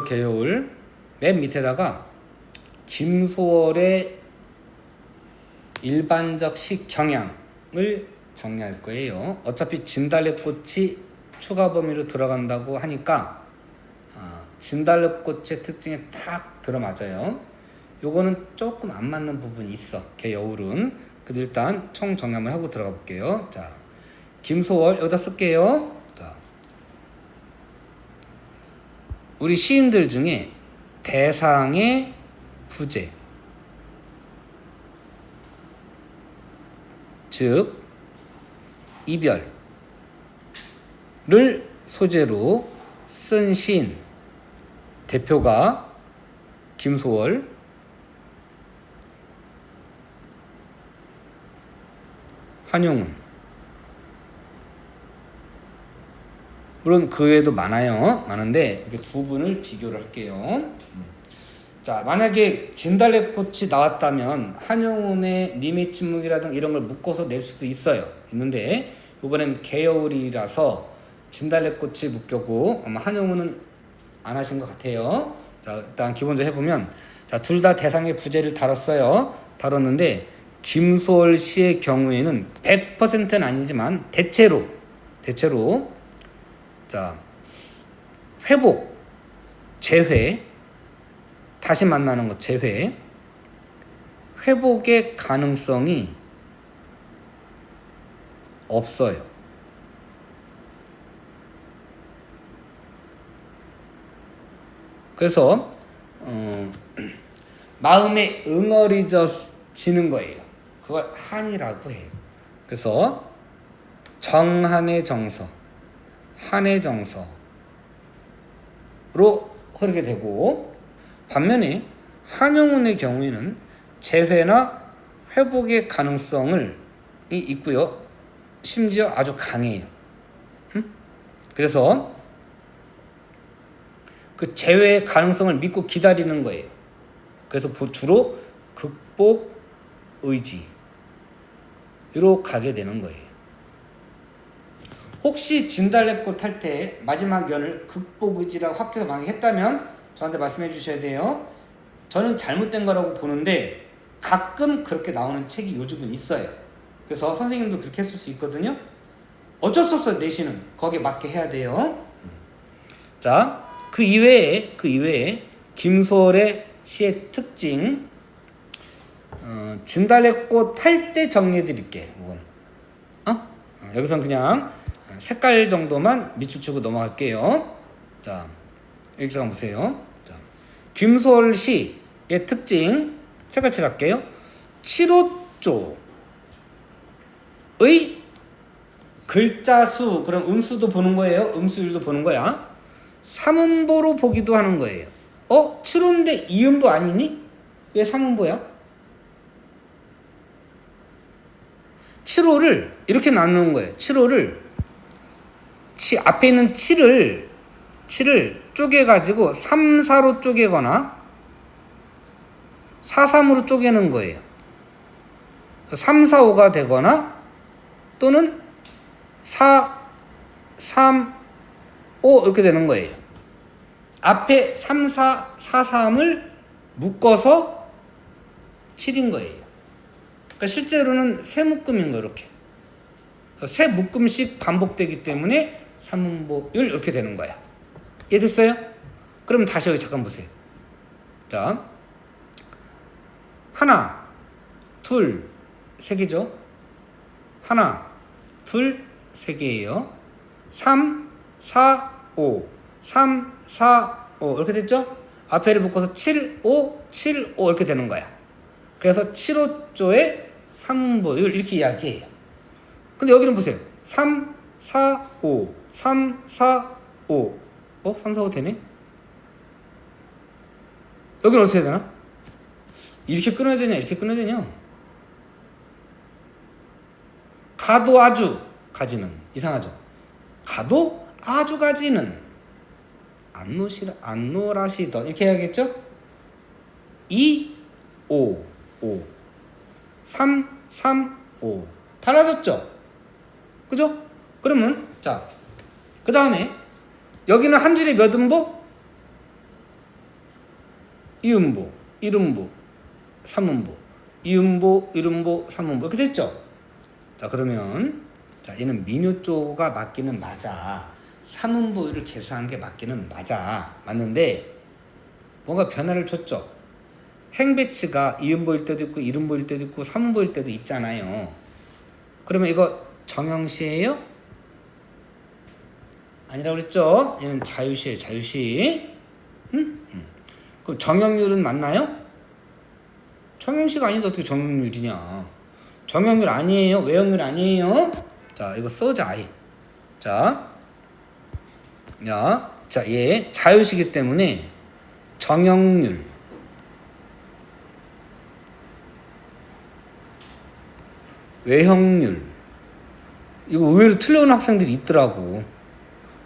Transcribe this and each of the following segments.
개요울 맨 밑에다가 김소월의 일반적 시 경향을 정리할 거예요. 어차피 진달래꽃이 추가 범위로 들어간다고 하니까 진달래꽃의 특징에 딱 들어맞아요. 요거는 조금 안 맞는 부분이 있어. 개여울은. 그래도 일단 총 정리를 하고 들어가 볼게요. 자, 김소월 여기다 쓸게요. 자, 우리 시인들 중에 대상의 부재, 즉 이별을 소재로 쓴 시인 대표가 김소월, 한용운. 물론 그 외에도 많은데 이렇게 두 분을 비교를 할게요. 자, 만약에 진달래꽃이 나왔다면 한용운의 님의 침묵이라든가 이런 걸 묶어서 낼 수도 있는데 이번엔 개여울이라서 진달래꽃이 묶였고 아마 한용운은 안 하신 것 같아요. 자, 일단 기본적으로 해보면, 자, 둘 다 대상의 부재를 다뤘는데 김소월 씨의 경우에는 100%는 아니지만 대체로 자, 회복, 재회, 다시 만나는 것, 재회, 회복의 가능성이 없어요. 그래서 마음에 응어리져지는 거예요. 그걸 한이라고 해요. 그래서 정한의 정서, 한의 정서로 흐르게 되고, 반면에 한용운의 경우에는 재회나 회복의 가능성이 있고요. 심지어 아주 강해요. 그래서 그 재회의 가능성을 믿고 기다리는 거예요. 그래서 주로 극복 의지로 가게 되는 거예요. 혹시 진달래꽃 할 때 마지막 연을 극복 의지라고 합해서 만약에 했다면 저한테 말씀해 주셔야 돼요. 저는 잘못된 거라고 보는데 가끔 그렇게 나오는 책이 요즘은 있어요. 그래서 선생님도 그렇게 했을 수 있거든요. 어쩔 수 없어요. 내신은 거기에 맞게 해야 돼요. 자, 그 이외에 김소월의 시의 특징, 진달래꽃 할 때 정리해 드릴게. 여기선 그냥 색깔 정도만 밑줄 치고 넘어갈게요. 자, 여기서 한번 보세요. 자, 김소월 시의 특징 색깔 칠할게요. 7호조의 글자 수, 그럼 음수도 보는 거예요. 음수율도 보는 거야. 3음보로 보기도 하는 거예요. 7호인데 2음보 아니니? 왜 3음보야? 7호를 이렇게 나누는 거예요. 7호를 앞에 있는 7을 쪼개가지고 3, 4로 쪼개거나 4, 3으로 쪼개는 거예요. 3, 4, 5가 되거나 또는 4, 3, 5 이렇게 되는 거예요. 앞에 3, 4, 4, 3을 묶어서 7인 거예요. 그러니까 실제로는 세 묶음인 거예요. 이렇게 세 묶음씩 반복되기 때문에 3음보율 이렇게 되는 거야. 이해됐어요? 그러면 다시 여기 잠깐 보세요. 자, 하나, 둘, 세 개죠. 하나, 둘, 세 개예요. 3, 4, 5, 3, 4, 5 이렇게 됐죠? 앞에를 묶어서 7, 5, 7, 5 이렇게 되는 거야. 그래서 7호조의 3음보율 이렇게 이야기해요. 근데 여기는 보세요. 3, 4, 5, 3, 4, 5 3, 4, 5 되네? 여기는 어떻게 해야 되나? 이렇게 끊어야 되냐? 이렇게 끊어야 되냐? 가도 아주 가지는 이상하죠? 가도 아주 가지는 안 놀아시던 이렇게 해야겠죠? 2, 5, 5 3, 3, 5 달라졌죠? 그죠? 그러면 자, 그 다음에 여기는 한 줄에 몇 음보? 이음보, 일음보, 삼음보, 이음보, 일음보, 삼음보 이렇게 됐죠? 자 그러면 자 얘는 민요조가 맞기는 맞아. 삼음보를 계산한 게 맞기는 맞는데 뭔가 변화를 줬죠. 행배치가 이음보일 때도 있고 일음보일 때도 있고 삼음보일 때도 있잖아요. 그러면 이거 정형시예요? 아니라고 그랬죠? 얘는 자유시예요. 자유시. 그럼 정형률은 맞나요? 정형시가 아닌데 어떻게 정형률이냐? 정형률 아니에요. 외형률 아니에요. 자 이거 써자 아예. 자 얘 자유시기 때문에 정형률 외형률 이거 의외로 틀려오는 학생들이 있더라고.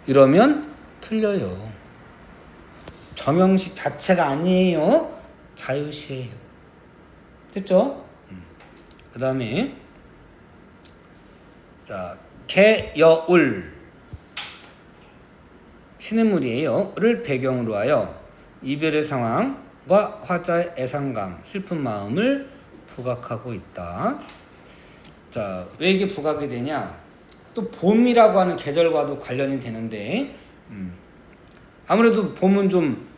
이러면 틀려요. 정형식 자체가 아니에요. 자유시예요. 됐죠? 그 다음에 자 개여울 시냇물이에요.를 배경으로 하여 이별의 상황과 화자의 애상감, 슬픈 마음을 부각하고 있다. 자, 왜 이게 부각이 되냐? 또 봄이라고 하는 계절과도 관련이 되는데 아무래도 봄은 좀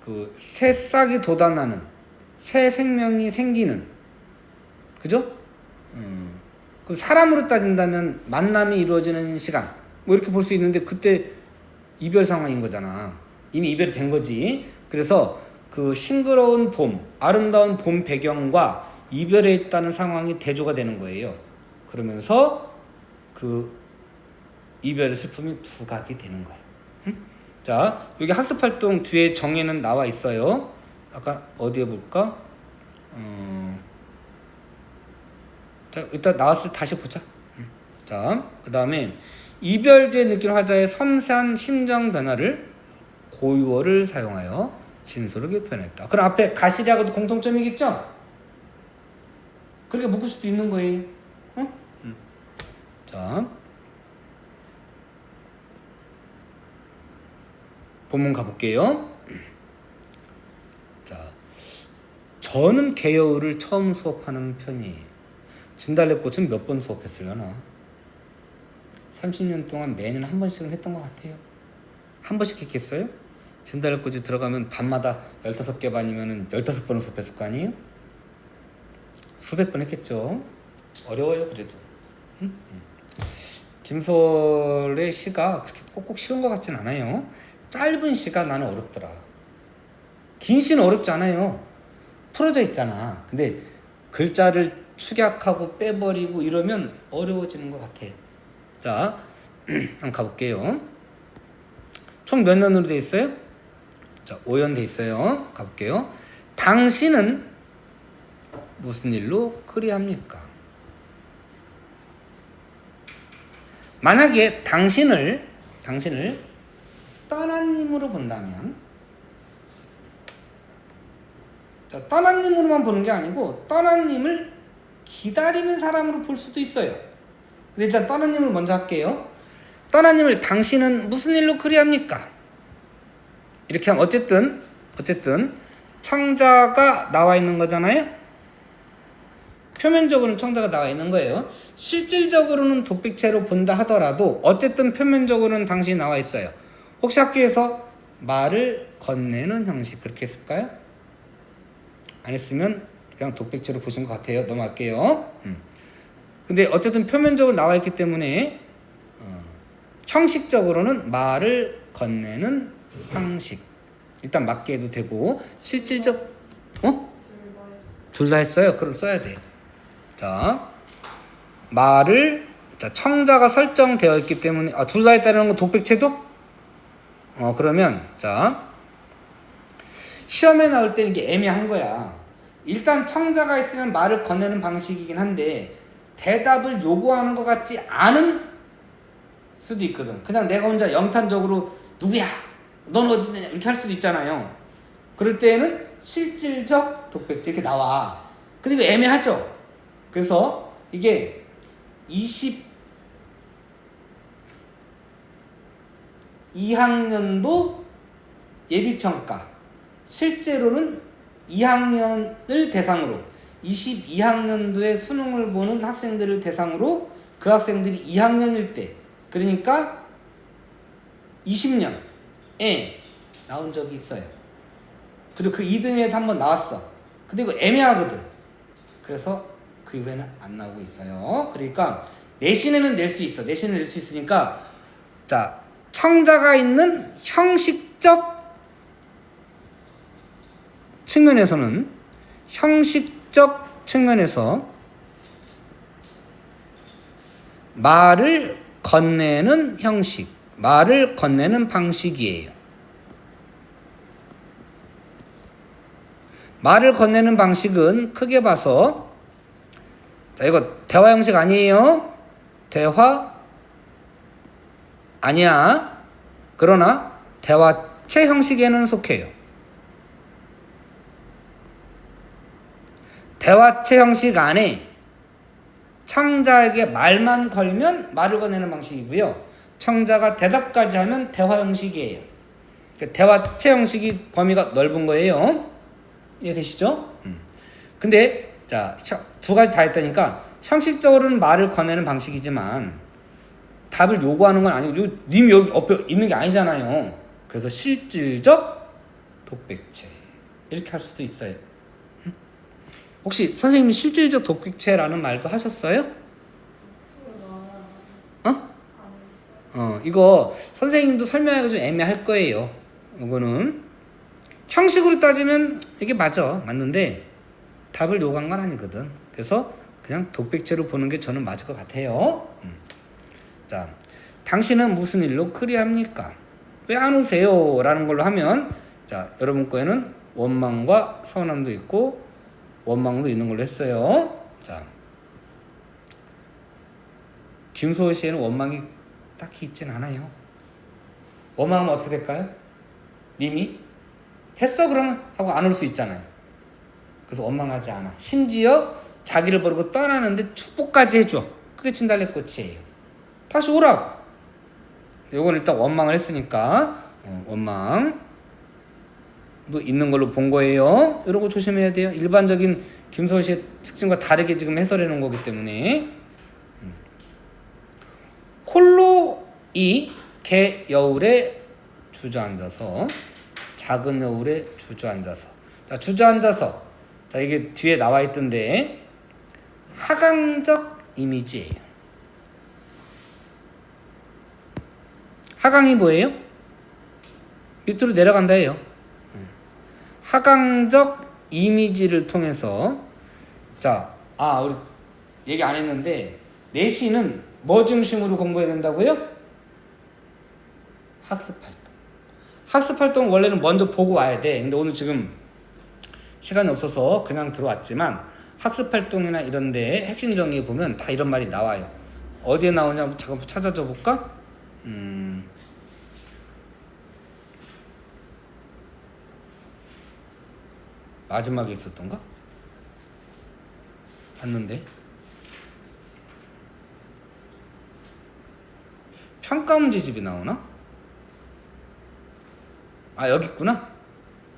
그 새싹이 돋아나는 새 생명이 생기는 그죠? 그 사람으로 따진다면 만남이 이루어지는 시간 뭐 이렇게 볼 수 있는데 그때 이별 상황인 거잖아. 이미 이별이 된 거지. 그래서 그 싱그러운 봄, 아름다운 봄 배경과 이별에 있다는 상황이 대조가 되는 거예요. 그러면서 그 이별의 슬픔이 부각이 되는 거예요. 자, 여기 학습활동 뒤에 정의는 나와 있어요. 아까 어디에 볼까? 자, 이따 나왔을 때 다시 보자. 자, 그 다음에 이별 뒤에 느낀 화자의 섬세한 심정 변화를 고유어를 사용하여 진솔하게 표현했다. 그럼 앞에 가시리하고도 공통점이겠죠? 그렇게 묶을 수도 있는 거예요. 자, 본문 가볼게요. 자, 저는 개여울을 처음 수업하는 편이에요. 진달래꽃은 몇 번 수업했으려나? 30년 동안 매년 한 번씩은 했던 것 같아요. 한 번씩 했겠어요? 진달래꽃이 들어가면 밤마다 15개 반이면 15번은 수업했을 거 아니에요? 수백 번 했겠죠. 어려워요 그래도. 김소월의 시가 그렇게 꼭꼭 쉬운 것 같진 않아요. 짧은 시가 나는 어렵더라. 긴 시는 어렵지 않아요. 풀어져 있잖아. 근데 글자를 축약하고 빼버리고 이러면 어려워지는 것 같아. 자, 한번 가볼게요. 총 몇 년으로 돼 있어요? 자, 5년 돼 있어요. 가볼게요. 당신은 무슨 일로 그리합니까? 만약에 당신을 떠나님으로 본다면, 자, 떠나님으로만 보는 게 아니고 떠나님을 기다리는 사람으로 볼 수도 있어요. 근데 일단 떠나님을 먼저 할게요. 떠나님을 당신은 무슨 일로 그리합니까? 이렇게 하면 어쨌든 청자가 나와 있는 거잖아요. 표면적으로는 청자가 나와 있는 거예요. 실질적으로는 독백체로 본다 하더라도 어쨌든 표면적으로는 당신이 나와 있어요. 혹시 학교에서 말을 건네는 형식 그렇게 했을까요? 안 했으면 그냥 독백체로 보신 것 같아요. 넘어갈게요. 근데 어쨌든 표면적으로 나와 있기 때문에 형식적으로는 말을 건네는 형식 일단 맞게 해도 되고 실질적 둘 다 했어요. 그럼 써야 돼. 자, 말을 자 청자가 설정되어 있기 때문에 둘 다 했다는 건 독백체도 그러면 자 시험에 나올 때는 이게 애매한 거야. 일단 청자가 있으면 말을 건네는 방식이긴 한데 대답을 요구하는 것 같지 않은 수도 있거든. 그냥 내가 혼자 영탄적으로 누구야? 넌 어디 있느냐? 이렇게 할 수도 있잖아요. 그럴 때에는 실질적 독백체 이렇게 나와. 근데 이거 애매하죠? 그래서 이게 22학년도 예비평가 실제로는 22학년을 대상으로 22학년도에 수능을 보는 학생들을 대상으로 그 학생들이 2학년일 때 그러니까 20년에 나온 적이 있어요. 그리고 그 2등에도 한번 나왔어. 근데 이거 애매하거든. 그래서 그 이후에는 안 나오고 있어요. 그러니까 내신에는 낼 수 있어. 내신을 낼 수 있으니까 자, 청자가 있는 형식적 측면에서 말을 건네는 형식, 말을 건네는 방식이에요. 말을 건네는 방식은 크게 봐서 자, 이거 대화 형식 아니에요. 대화 아니야. 그러나 대화체 형식에는 속해요. 대화체 형식 안에 청자에게 말만 걸면 말을 건네는 방식이고요. 청자가 대답까지 하면 대화 형식이에요. 대화체 형식이 범위가 넓은 거예요. 이해되시죠? 근데 자, 두 가지 다 했다니까 형식적으로는 말을 건네는 방식이지만 답을 요구하는 건 아니고 님 여기 옆에 있는 게 아니잖아요. 그래서 실질적 독백체 이렇게 할 수도 있어요. 혹시 선생님이 실질적 독백체라는 말도 하셨어요? 이거 선생님도 설명하기가 좀 애매할 거예요. 이거는 형식으로 따지면 이게 맞는데 답을 요구한 건 아니거든. 그래서 그냥 독백체로 보는 게 저는 맞을 것 같아요. 자, 당신은 무슨 일로 그리합니까? 왜 안 오세요? 라는 걸로 하면 자, 여러분 거에는 원망과 서운함도 있고 원망도 있는 걸로 했어요. 자, 김소호 씨에는 원망이 딱히 있진 않아요. 원망하면 어떻게 될까요? 님이 했어 그러면 하고 안 올 수 있잖아요. 그래서 원망하지 않아. 심지어 자기를 버리고 떠나는데 축복까지 해줘. 그게 진달래꽃이에요. 다시 오라고. 요건 일단 원망을 했으니까 원망도 있는 걸로 본 거예요. 이런 거 조심해야 돼요. 일반적인 김소호 씨의 특징과 다르게 지금 해설해 놓은 거기 때문에 홀로 이 개 여울에 주저앉아서 작은 여울에 주저앉아서 자, 주저앉아서 자, 이게 뒤에 나와 있던데 하강적 이미지예요. 하강이 뭐예요? 밑으로 내려간다 해요. 하강적 이미지를 통해서 자, 우리 얘기 안 했는데 내신은 뭐 중심으로 공부해야 된다고요? 학습활동. 학습활동 원래는 먼저 보고 와야 돼. 근데 오늘 지금 시간이 없어서 그냥 들어왔지만 학습활동이나 이런 데 핵심 정리에 보면 다 이런 말이 나와요. 어디에 나오냐 잠깐 찾아줘 볼까? 마지막에 있었던가? 봤는데 평가문제집이 나오나? 여기 있구나.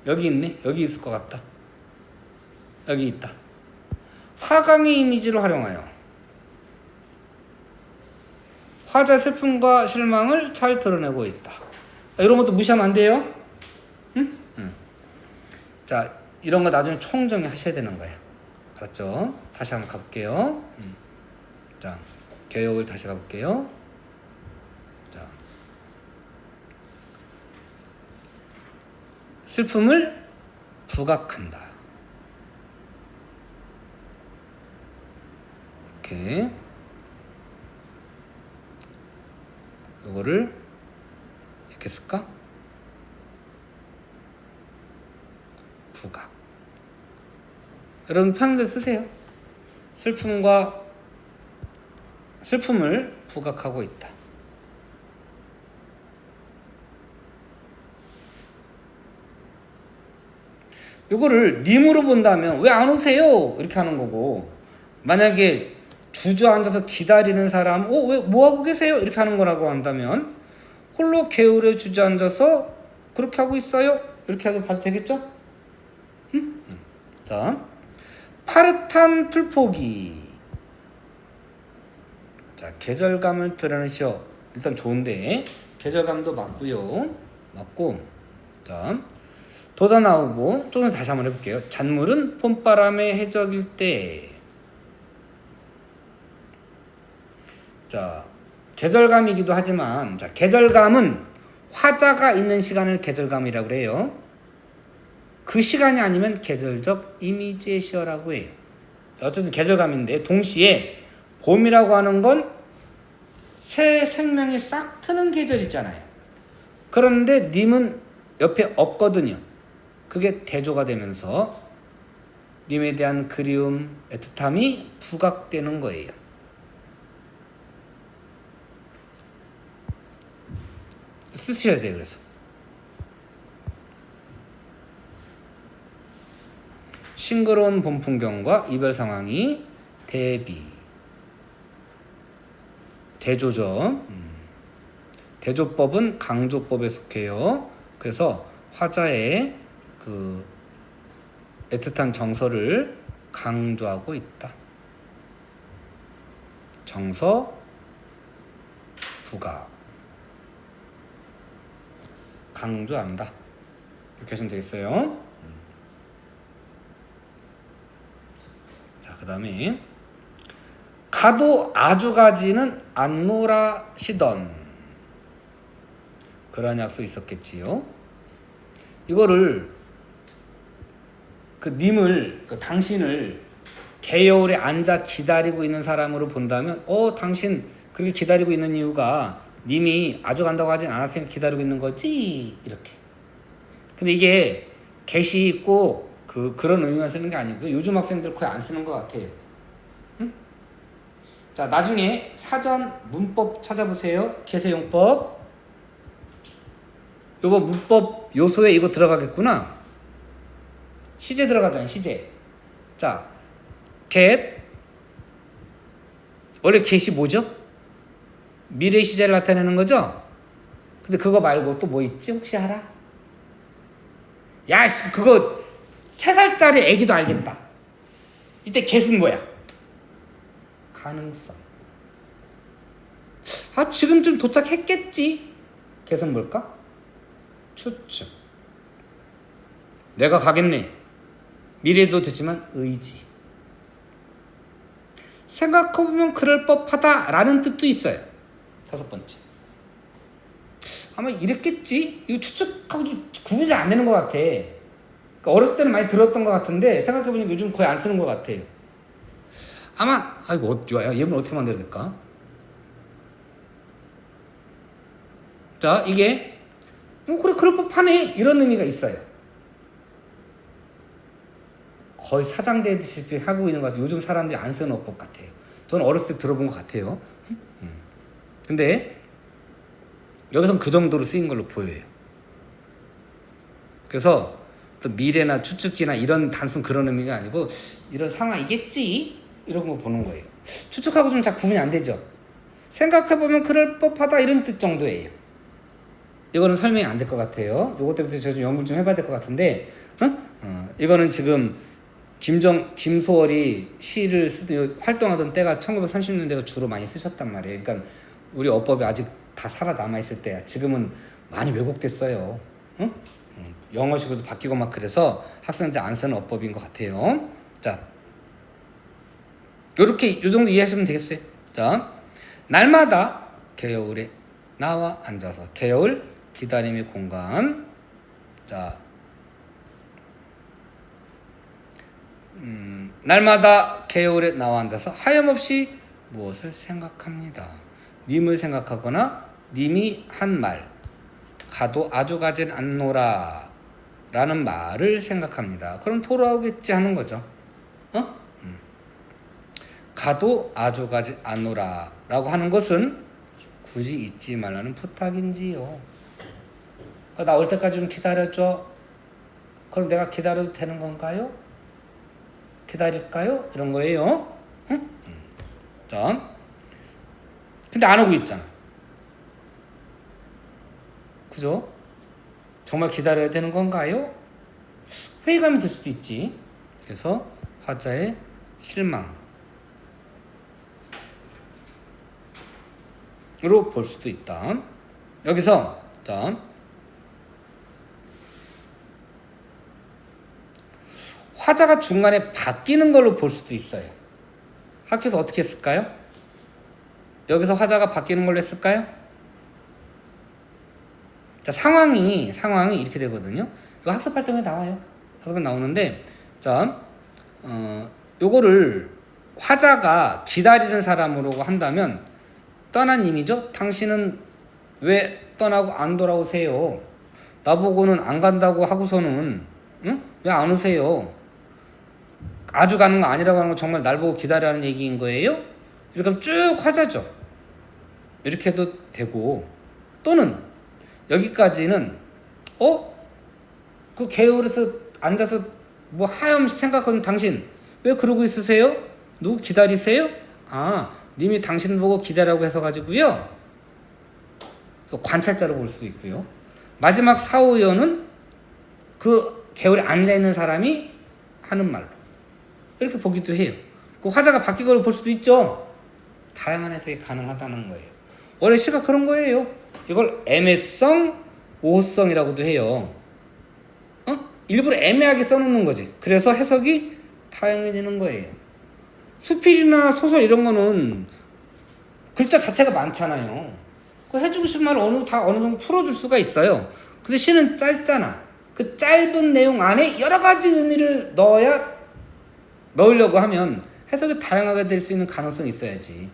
여기 있네. 여기 있을 것 같다. 여기 있다. 하강의 이미지를 활용하여 화자 슬픔과 실망을 잘 드러내고 있다. 이런 것도 무시하면 안 돼요. 응? 자, 이런 거 나중에 총정리 하셔야 되는 거예요. 알았죠? 다시 한번 가볼게요. 자, 개요를 다시 가볼게요. 자, 슬픔을 부각한다. 이렇게 이거를 이렇게 쓸까? 부각. 여러분 편한 데 쓰세요. 슬픔을 부각하고 있다. 이거를 님으로 본다면 왜 안 오세요? 이렇게 하는 거고, 만약에 주저앉아서 기다리는 사람 왜 뭐하고 계세요? 이렇게 하는 거라고 한다면 홀로 개울에 주저앉아서 그렇게 하고 있어요? 이렇게 해도 봐도 되겠죠? 자, 파릇한 풀포기. 자, 계절감을 드러내시오. 일단 좋은데 계절감도 맞고요. 맞고. 자, 돋아 나오고 조금 다시 한번 해볼게요. 잔물은 봄바람에 해적일 때. 자, 계절감이기도 하지만, 자, 계절감은 화자가 있는 시간을 계절감이라고 해요. 그 시간이 아니면 계절적 이미지의 시어라고 해요. 어쨌든 계절감인데, 동시에 봄이라고 하는 건 새 생명이 싹 트는 계절 있잖아요. 그런데 님은 옆에 없거든요. 그게 대조가 되면서 님에 대한 그리움, 애틋함이 부각되는 거예요. 쓰셔야 돼요. 그래서 싱그러운 봄 풍경과 이별 상황이 대조죠. 대조법은 강조법에 속해요. 그래서 화자의 그 애틋한 정서를 강조하고 있다. 정서 부각 강조한다. 이렇게 하시면 되겠어요. 자, 그 다음에 가도 아주 가지는 않노라시던 그러한 약속 있었겠지요. 이거를 그 님을 당신을 개여울에 앉아 기다리고 있는 사람으로 본다면 당신 그렇게 기다리고 있는 이유가 님이 아주 간다고 하진 않았으니까 기다리고 있는 거지 이렇게. 근데 이게 get이 꼭 그런 의미만 쓰는 게 아니고 요즘 학생들 거의 안 쓰는 것 같아요. 응? 자, 나중에 사전 문법 찾아보세요. 개세용법. 요거 문법 요소에 이거 들어가겠구나. 시제 들어가잖아요. 시제. 자, get 원래 get이 뭐죠? 미래 시제를 나타내는 거죠? 근데 그거 말고 또 뭐 있지? 혹시 알아? 야, 씨, 그거 3살짜리 애기도 알겠다. 이때 get은 뭐야? 가능성. 아, 지금쯤 도착했겠지? get은 뭘까? 추측. 내가 가겠네. 미래도 되지만 의지. 생각해보면 그럴 법하다 라는 뜻도 있어요. 5번째. 아마 이랬겠지? 이거 추측하고 구분이 안 되는 것 같아. 그러니까 어렸을 때는 많이 들었던 것 같은데 생각해보니까 요즘 거의 안 쓰는 것 같아요. 아마 아이고 예문 어떻게 만들어야 될까? 자, 이게 그래 그럴 법하네 이런 의미가 있어요. 거의 사장되듯이 하고 있는 것 같아요. 요즘 사람들이 안 쓰는 어법 같아요. 저는 어렸을 때 들어본 것 같아요. 근데 여기선 그 정도로 쓰인 걸로 보여요. 그래서 또 미래나 추측기나 이런 단순 그런 의미가 아니고 이런 상황이겠지 이런 거 보는 거예요. 추측하고 좀 잘 구분이 안 되죠. 생각해보면 그럴 법하다 이런 뜻 정도예요. 이거는 설명이 안 될 것 같아요. 요것 때문에 제가 좀 연구를 좀 해봐야 될 것 같은데 이거는 지금 김소월이 시를 쓰던 활동하던 때가 1930년대가 주로 많이 쓰셨단 말이에요. 그러니까 우리 어법이 아직 다 살아남아 있을 때야. 지금은 많이 왜곡됐어요. 응? 영어식으로도 바뀌고 막 그래서 학생들 안 쓰는 어법인 것 같아요. 자, 요렇게 요 정도 이해하시면 되겠어요. 자, 날마다 개여울에 나와 앉아서 개여울 기다림의 공간. 자, 날마다 개여울에 나와 앉아서 하염없이 무엇을 생각합니다. 님을 생각하거나 님이 한 말, 가도 아주 가진 않노라 라는 말을 생각합니다. 그럼 돌아오겠지 하는 거죠. 가도 아주 가진 않노라 라고 하는 것은 굳이 잊지 말라는 부탁인지요. 나올 때까지 좀 기다려줘. 그럼 내가 기다려도 되는 건가요? 기다릴까요? 이런 거예요. 응? 자, 근데 안 오고 있잖아. 그죠? 정말 기다려야 되는 건가요? 회의감이 들 수도 있지. 그래서 화자의 실망으로 볼 수도 있다. 여기서 자 화자가 중간에 바뀌는 걸로 볼 수도 있어요. 학교에서 어떻게 했을까요? 여기서 화자가 바뀌는 걸로 했을까요? 자, 상황이 이렇게 되거든요. 이거 학습 활동에 나와요. 학습에 나오는데, 자, 요거를 화자가 기다리는 사람으로 한다면 떠난 이미죠. 당신은 왜 떠나고 안 돌아오세요? 나보고는 안 간다고 하고서는 응? 왜 안 오세요? 아주 가는 거 아니라고 하는 거 정말 날 보고 기다려하는 얘기인 거예요? 이렇게 하면 쭉 화자죠. 이렇게 해도 되고, 또는 여기까지는 그 개울에서 앉아서 뭐 하염없이 생각하는 당신 왜 그러고 있으세요? 누구 기다리세요? 아, 님이 당신 보고 기다리라고 해서 가지고요. 또 관찰자로 볼 수 있고요. 마지막 4, 5여는 그 개울에 앉아있는 사람이 하는 말로 이렇게 보기도 해요. 그 화자가 바뀐 걸 볼 수도 있죠. 다양한 해석이 가능하다는 거예요. 원래 시가 그런 거예요. 이걸 애매성, 모호성이라고도 해요. 일부러 애매하게 써놓는 거지. 그래서 해석이 다양해지는 거예요. 수필이나 소설 이런 거는 글자 자체가 많잖아요. 그 해주고 싶은 말을 어느 정도 풀어줄 수가 있어요. 근데 시는 짧잖아. 그 짧은 내용 안에 여러 가지 의미를 넣으려고 하면 해석이 다양하게 될 수 있는 가능성이 있어야지.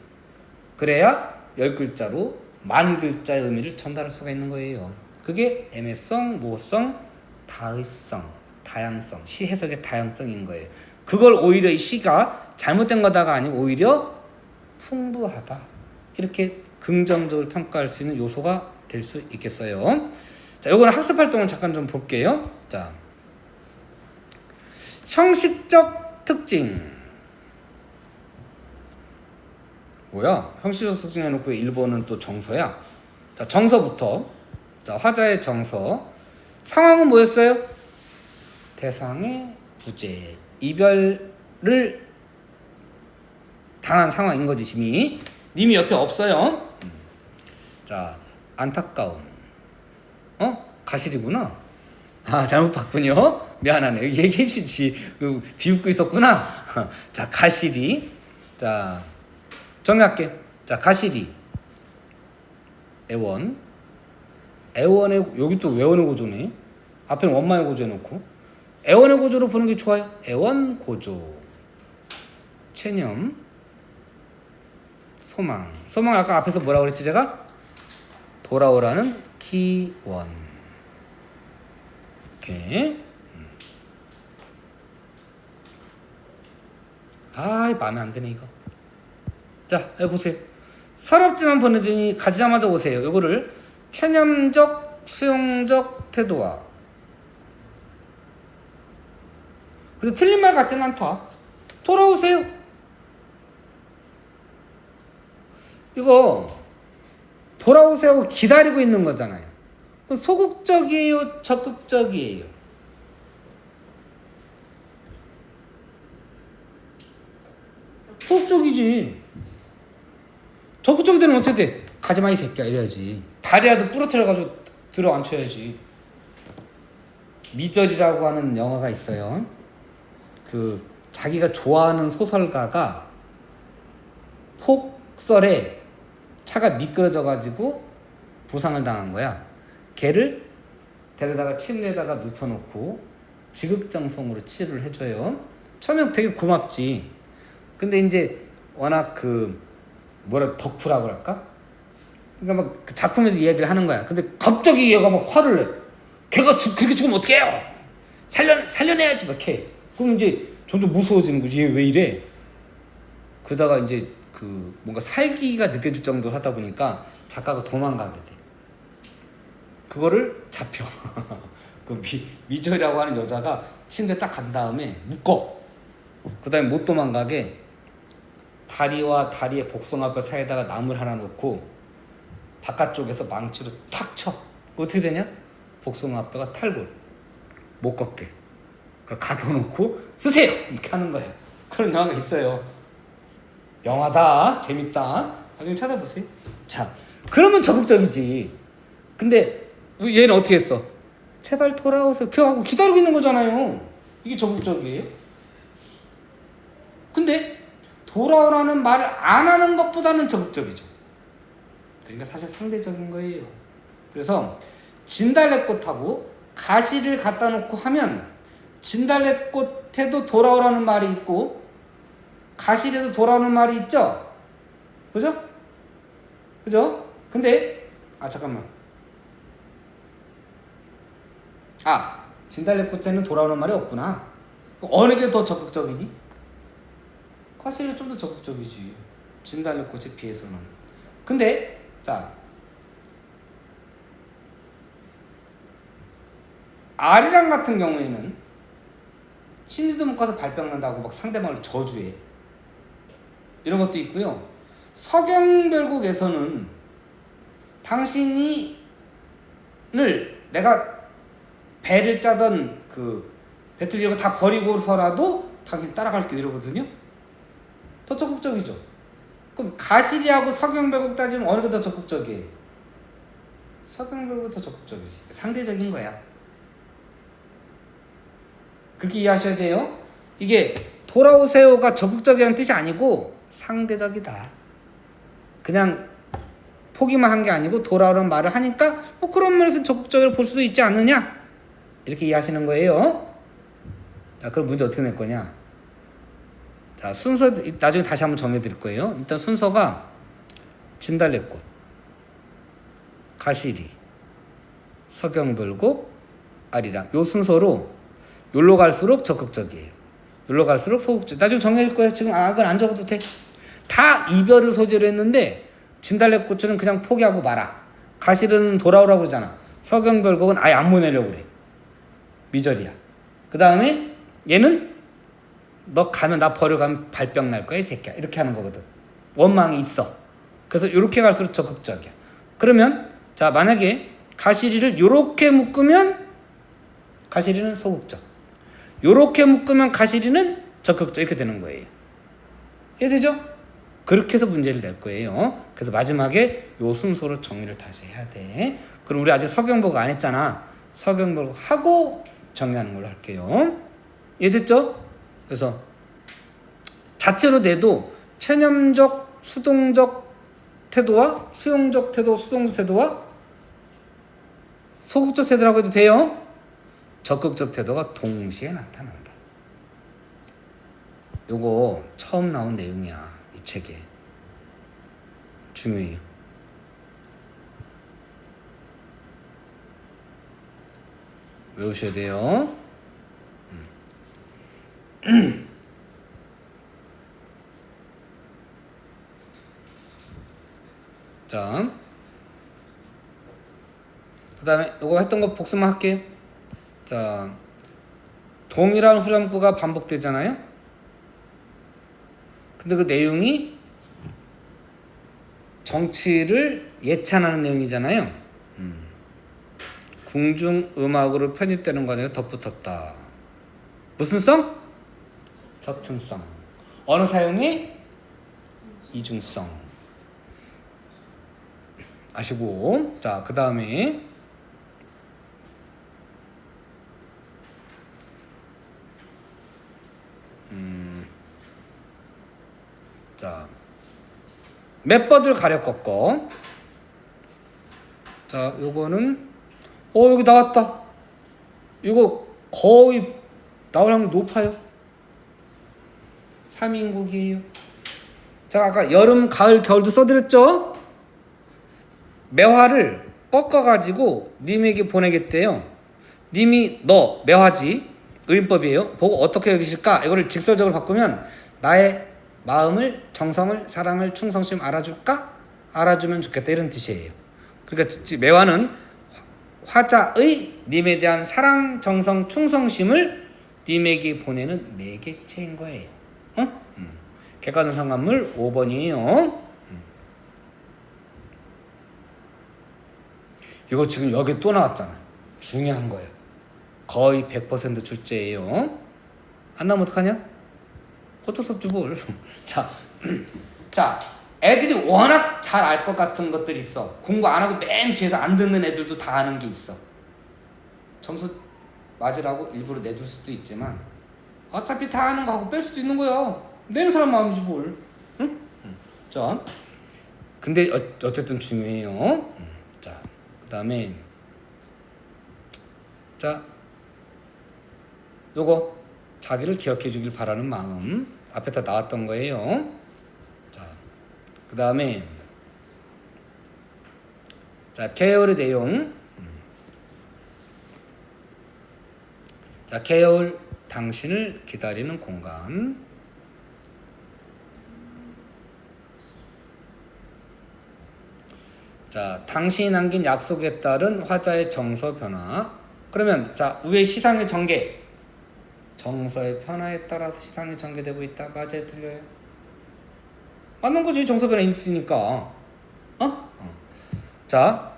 그래야 10글자로 10,000글자의 의미를 전달할 수가 있는 거예요. 그게 애매성, 모호성, 다의성, 다양성, 시 해석의 다양성인 거예요. 그걸 오히려 이 시가 잘못된 거다가 아니고 오히려 풍부하다. 이렇게 긍정적으로 평가할 수 있는 요소가 될 수 있겠어요. 자, 요거는 학습 활동을 잠깐 좀 볼게요. 자, 형식적 특징. 뭐야? 형식적 특징 해놓고 1번은 또 정서야? 자, 정서부터. 자, 화자의 정서. 상황은 뭐였어요? 대상의 부재. 이별을 당한 상황인 거지, 심이. 님이 옆에 없어요. 자, 안타까움. 가실이구나. 아, 잘못 봤군요. 미안하네. 얘기해주지. 비웃고 있었구나. 자, 가실이. 자, 정리할게. 자, 가실이. 애원. 애원의, 여기 또 외원의 고조네. 앞에는 원마의 고조 해놓고. 애원의 고조로 보는 게 좋아요. 애원 고조. 체념. 소망. 소망 아까 앞에서 뭐라고 그랬지 제가? 돌아오라는 기원. 이렇게. 마음에 안 드네 이거. 자, 여기 보세요. 서럽지만 보내더니 가지자마자 오세요. 요거를 체념적, 수용적 태도와. 그래서 틀린 말 같지는 않다. 돌아오세요. 이거 돌아오세요 하고 기다리고 있는 거잖아요. 그럼 소극적이에요? 적극적이에요? 소극적이지. 적극적이 되면 어떻게 돼? 가지마 이 새끼야 이래야지. 다리라도 부러뜨려가지고 들어 앉혀야지. 미절이라고 하는 영화가 있어요. 그 자기가 좋아하는 소설가가 폭설에 차가 미끄러져가지고 부상을 당한 거야. 걔를 데려다가 침대에다가 눕혀놓고 지극정성으로 치료를 해줘요. 처음엔 되게 고맙지. 근데 이제 워낙 덕후라고 할까? 그러니까 막 그 작품에서 이야기를 하는 거야. 근데 갑자기 얘가 막 화를 내. 걔가 그렇게 죽으면 어떡해요? 살려내야지 막 해. 그럼 이제 점점 무서워지는 거지. 얘 왜 이래? 그러다가 이제 뭔가 살기가 느껴질 정도로 하다 보니까 작가가 도망가게 돼. 그거를 잡혀. 그 미절이라고 하는 여자가 침대에 딱 간 다음에 묶어. 그 다음에 못 도망가게 다리와 다리의 복숭아뼈 사이에다가 나물 하나 놓고 바깥쪽에서 망치로 탁 쳐. 어떻게 되냐? 복숭아뼈가 탈골. 못 걷게. 그걸 가둬놓고 쓰세요 이렇게 하는 거예요. 그런 영화가 있어요. 영화다, 재밌다. 나중에 찾아보세요. 자, 그러면 적극적이지. 근데 얘는 어떻게 했어? 제발 돌아오세요. 하고 기다리고 있는 거잖아요. 이게 적극적이에요? 근데 돌아오라는 말을 안 하는 것보다는 적극적이죠. 그러니까 사실 상대적인 거예요. 그래서 진달래꽃하고 가시를 갖다 놓고 하면 진달래꽃에도 돌아오라는 말이 있고 가시에도 돌아오는 말이 있죠? 그죠? 그죠? 근데 잠깐만. 진달래꽃에는 돌아오는 말이 없구나. 어느 게 더 적극적이니? 가시는 좀 더 적극적이지. 진달래꽃에 비해서는. 근데 자, 아리랑 같은 경우에는 심지도 못 가서 발병 난다고 막 상대방을 저주해. 이런 것도 있고요. 서경별곡에서는 당신이 내가 배를 짜던 그 배틀 이런 거 다 버리고서라도 당신 따라갈게 이러거든요. 더 적극적이죠. 그럼 가시리하고 서경별곡 따지면 어느 게 더 적극적이에요? 서경별곡이 더 적극적이지. 상대적인 거야. 그렇게 이해하셔야 돼요. 이게 돌아오세요가 적극적이라는 뜻이 아니고 상대적이다. 그냥 포기만 한 게 아니고 돌아오라는 말을 하니까 그런 면에서 적극적으로 볼 수도 있지 않느냐? 이렇게 이해하시는 거예요. 자, 그럼 문제 어떻게 낼 거냐? 자, 순서 나중에 다시 한번 정해 드릴 거예요. 일단 순서가 진달래꽃, 가시리, 서경별곡, 아리랑 요 순서로 요로 갈수록 적극적이에요. 요로 갈수록 소극적. 나중에 정해 줄 거예요. 지금 그건 안 적어도 돼. 다 이별을 소재로 했는데 진달래꽃은 그냥 포기하고 말아. 가시리는 돌아오라고 그러잖아. 서경별곡은 아예 안 보내려고 그래. 미절이야. 그 다음에 얘는 너 가면 나 버려가면 발병 날 거야 이 새끼야. 이렇게 하는 거거든. 원망이 있어. 그래서 이렇게 갈수록 적극적이야. 그러면 자, 만약에 가시리를 요렇게 묶으면 가시리는 소극적. 요렇게 묶으면 가시리는 적극적. 이렇게 되는 거예요. 이해되죠? 그렇게 해서 문제를 낼 거예요. 그래서 마지막에 요 순서로 정리를 다시 해야 돼. 그럼 우리 아직 서경별곡 안 했잖아. 서경별곡 하고 정리하는 걸로 할게요. 이해됐죠? 그래서 자체로 내도 체념적, 수동적 태도와 수용적 태도, 수동적 태도와 소극적 태도라고 해도 돼요. 적극적 태도가 동시에 나타난다. 요거 처음 나온 내용이야. 이 책에. 중요해요. 외우셔야 돼요. 자, 그 다음에 요거 했던 거 복습만 할게요. 자, 동일한 후렴구가 반복되잖아요. 근데 그 내용이 정치를 예찬하는 내용이잖아요. 궁중음악으로 편입되는 과정에 덧붙었다. 무슨 성? 적층성. 어느 사용이? 이중성. 아시고. 자, 그 다음에 자, 맷버들 가려 꺾어. 자, 요거는 여기 나왔다. 이거 거의 나올 확률 높아요. 3인국이에요. 제가 아까 여름, 가을, 겨울도 써드렸죠? 매화를 꺾어가지고 님에게 보내겠대요. 님이 너 매화지, 의인법이에요. 보고 어떻게 여기실까? 이거를 직설적으로 바꾸면 나의 마음을, 정성을, 사랑을, 충성심 알아줄까? 알아주면 좋겠다 이런 뜻이에요. 그러니까 매화는 화자의 님에 대한 사랑, 정성, 충성심을 님에게 보내는 매개체인 거예요. 객관상관물 5번이에요. 이거 지금 여기 또 나왔잖아. 중요한 거예요. 거의 100% 출제예요. 안 나오면 어떡하냐? 어쩔 수 없지 뭘. 자, 애들이 워낙 잘 알 것 같은 것들이 있어. 공부 안 하고 맨 뒤에서 안 듣는 애들도 다 아는 게 있어. 점수 맞으라고 일부러 내줄 수도 있지만 어차피 다 아는 거 하고 뺄 수도 있는 거야. 내는 사람 마음이지 뭘. 응? 자, 근데 어쨌든 중요해요. 자, 그 다음에 자, 요거 자기를 기억해 주길 바라는 마음 앞에 다 나왔던 거예요. 자, 그 다음에 자, 계열의 내용. 자, 계열 당신을 기다리는 공간. 자, 당신이 남긴 약속에 따른 화자의 정서 변화. 그러면 자, 위에 시상의 전개. 정서의 변화에 따라서 시상이 전개되고 있다. 맞아요, 틀려요? 맞는 거지. 정서 변화 있으니까. 자,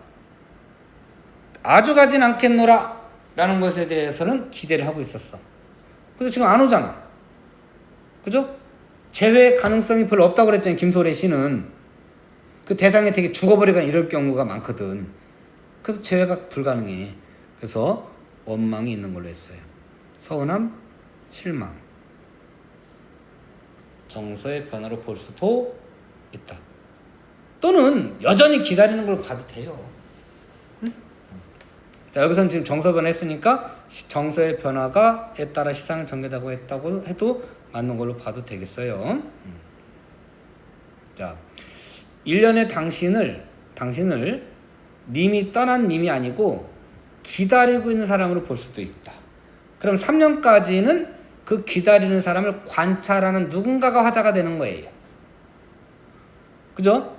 아주 가진 않겠노라 라는 것에 대해서는 기대를 하고 있었어. 근데 지금 안 오잖아. 그죠? 재회 가능성이 별로 없다고 그랬잖아요. 김소래 씨는. 그 대상에 되게 죽어버리거나 이럴 경우가 많거든. 그래서 재회가 불가능해. 그래서 원망이 있는 걸로 했어요. 서운함, 실망, 정서의 변화로 볼 수도 있다. 또는 여전히 기다리는 걸 봐도 돼요. 응? 자, 여기서는 지금 정서 변화 했으니까 정서의 변화가에 따라 시상을 전개되고 했다고 해도 맞는 걸로 봐도 되겠어요. 자, 1년의 당신을 님이 떠난 님이 아니고 기다리고 있는 사람으로 볼 수도 있다. 그럼 3년까지는 그 기다리는 사람을 관찰하는 누군가가 화자가 되는 거예요. 그죠?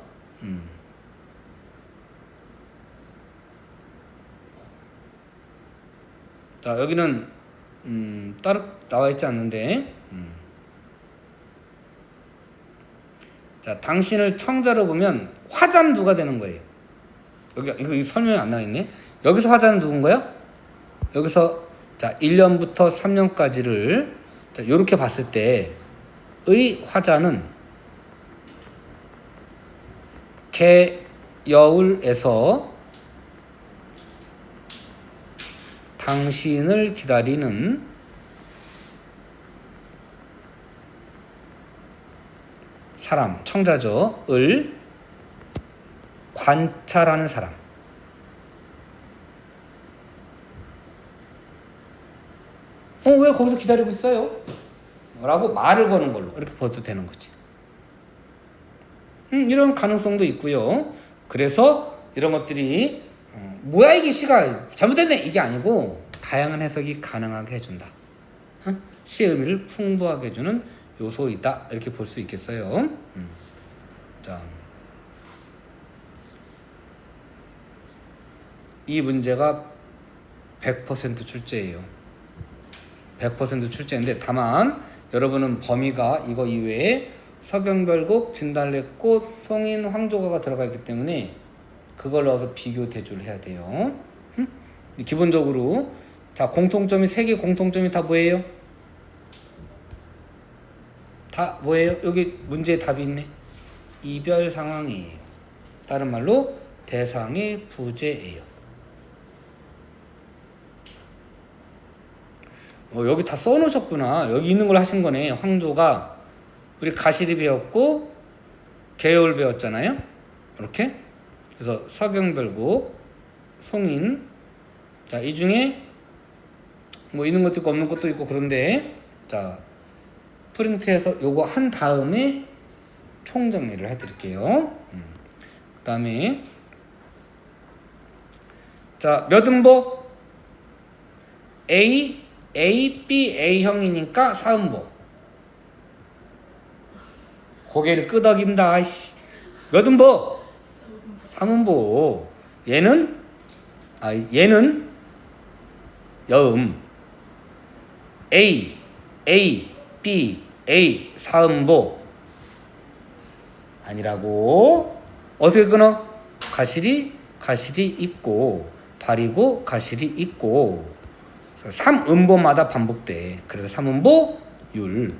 자, 여기는 따로 나와 있지 않는데 자, 당신을 청자로 보면 화자는 누가 되는 거예요? 여기 이거 설명이 안 나와 있네. 여기서 화자는 누군가요? 여기서 자, 1년부터 3년까지를 자, 요렇게 봤을 때의 화자는 개여울에서 당신을 기다리는 사람, 청자죠. 을 관찰하는 사람. 왜 거기서 기다리고 있어요? 라고 말을 거는 걸로 이렇게 봐도 되는 거지. 이런 가능성도 있고요. 그래서 이런 것들이 뭐야 이게 시가 잘못됐네 이게 아니고 다양한 해석이 가능하게 해준다. 시의 의미를 풍부하게 해주는 요소이다. 이렇게 볼 수 있겠어요. 자, 이 문제가 100% 출제예요. 100% 출제인데 다만 여러분은 범위가 이거 이외에 서경별곡, 진달래꽃, 송인, 황조가가 들어가 있기 때문에 그걸 넣어서 비교 대조를 해야 돼요. 기본적으로 자, 공통점이 3개 공통점이 다 뭐예요? 다 뭐예요? 여기 문제에 답이 있네. 이별 상황이에요. 다른 말로 대상의 부재예요. 여기 다 써놓으셨구나. 여기 있는 걸 하신 거네. 황조가 우리 가시리 배웠고 개요울 배웠잖아요. 이렇게. 그래서 서경별곡, 송인. 자, 이 중에 뭐 있는 것도 있고 없는 것도 있고 그런데 자, 프린트해서 요거 한 다음에 총정리를 해드릴게요. 그 다음에 자, 몇 음보? A, B, A형이니까 4음보. 고개를 끄덕인다. 몇 음보? 3음보. 얘는 여음. A, B, A 4음보. 아니라고. 어떻게 끊어? 가실이 있고 발이고 가실이 있고. 3음보마다 반복돼. 그래서 3음보율.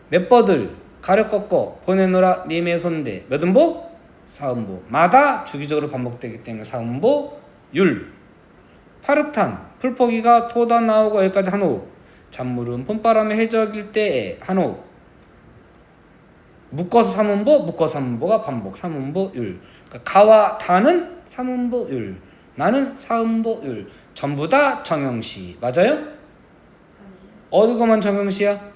몇 버들 가려 꺾어 보내노라 님의 손대. 몇 음보? 4음보마다 주기적으로 반복되기 때문에 4음보율. 파릇한 풀포기가 돋아 나오고 여기까지 한 호흡. 잔물은 봄바람에 해적일 때에 한 호흡. 묶어서 3음보, 묶어서 3음보가 반복. 3음보율. 그러니까 가와 다는 3음보율. 나는 4음보율. 전부 다 정형시. 맞아요? 어디가만 정형시야?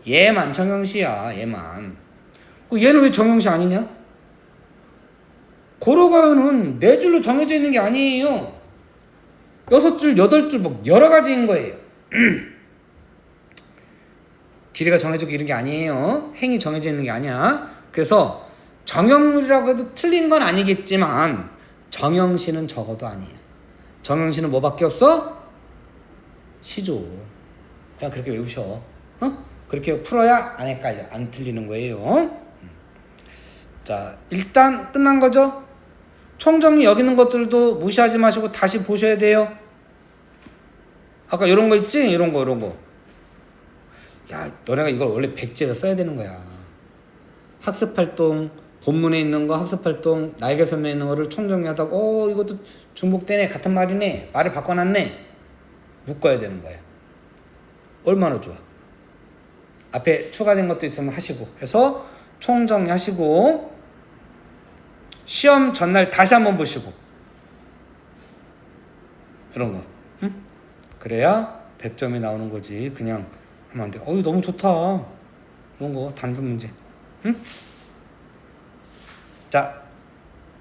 얘만 정형시야. 얘만. 얘는 왜 정형시 아니냐? 고로가요는 4줄로 정해져 있는 게 아니에요. 6줄, 8줄 뭐 여러 가지인 거예요. 길이가 정해지고 이런 게 아니에요. 행이 정해져 있는 게 아니야. 그래서 정형률이라고 해도 틀린 건 아니겠지만 정형시는 적어도 아니에요. 정형시는 뭐밖에 없어? 시조. 그냥 그렇게 외우셔. 그렇게 풀어야 안 헷갈려. 안 틀리는 거예요. 자, 일단 끝난 거죠? 총정리 여기 있는 것들도 무시하지 마시고 다시 보셔야 돼요. 아까 이런 거 있지? 이런 거. 야, 너네가 이걸 원래 백지에다 써야 되는 거야. 학습활동, 본문에 있는 거 학습활동, 날개섬에 있는 거를 총정리하다가 이것도 중복되네. 같은 말이네. 말을 바꿔놨네. 묶어야 되는 거야. 얼마나 좋아. 앞에 추가된 것도 있으면 하시고 해서 총정리하시고 시험 전날 다시 한번 보시고 이런 거. 응? 그래야 100점이 나오는 거지. 그냥 하면 안 돼. 너무 좋다. 이런 거 단순 문제. 응? 자,